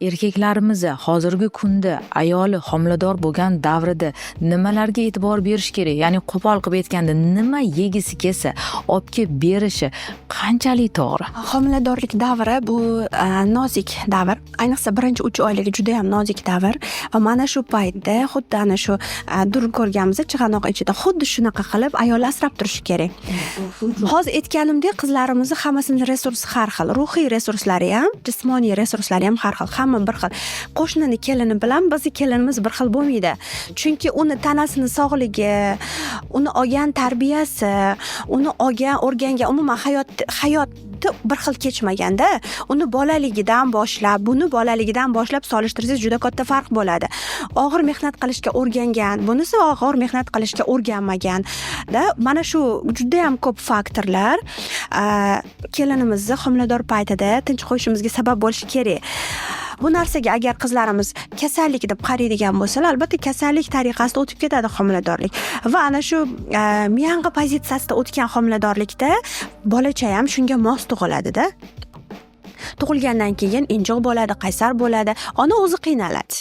Erkaklarimiz hozirgi kunda ayoli homilador bo'lgan davrida nimalarga e'tibor berish kerak? Ya'ni qo'pol qilib aytganda nima yegisi kelsa olib kelib berishi qanchalik to'g'ri? Homiladorlik davri bu nozik davr. Ayniqsa birinchi 3 oyligi juda ham nozik davr va mana shu paytda xuddi ana shu dur ko'rganmiz chig'anoq ichida xuddi shunaqa qilib ayol asrab turishi kerak. Hozir aytganimdek qizlarimizni hammasini resursi har xil. Ruhiy resurslari ham, jismoniy resurslari ham har xil. Hamma bir xil. Qo'shnini kelini bilan bizning kelinimiz bir xil bo'lmaydi. Chunki uni tanasini sog'ligi, uni olgan tarbiyasi, uni olgan o'rgangan umuman hayot bir xil kechmaganda uni buni bolaligidan boshlab solishtirsangiz juda katta farq bo'ladi. Og'ir mehnat qilishga o'rgangan, bunisi og'ir mehnat qilishga o'rganmagan. Mana shu juda ham ko'p faktorlar kelinimizni homilador paytida tinch qo'yishimizga sabab bo'lishi kerak. Bu narsaga agar qizlarimiz kasallik deb qaraydigan bo'lsalar, albatta kasallik tariqasida o'tib ketadi homiladorlik. Va ana shu miyang'i pozitsiyasida o'tgan homiladorlikda bolacha ham shunga mos tug'iladi-da. Tug'ilgandan keyin injiq bo'ladi, qaysar bo'ladi, ona o'zi qiynaladi.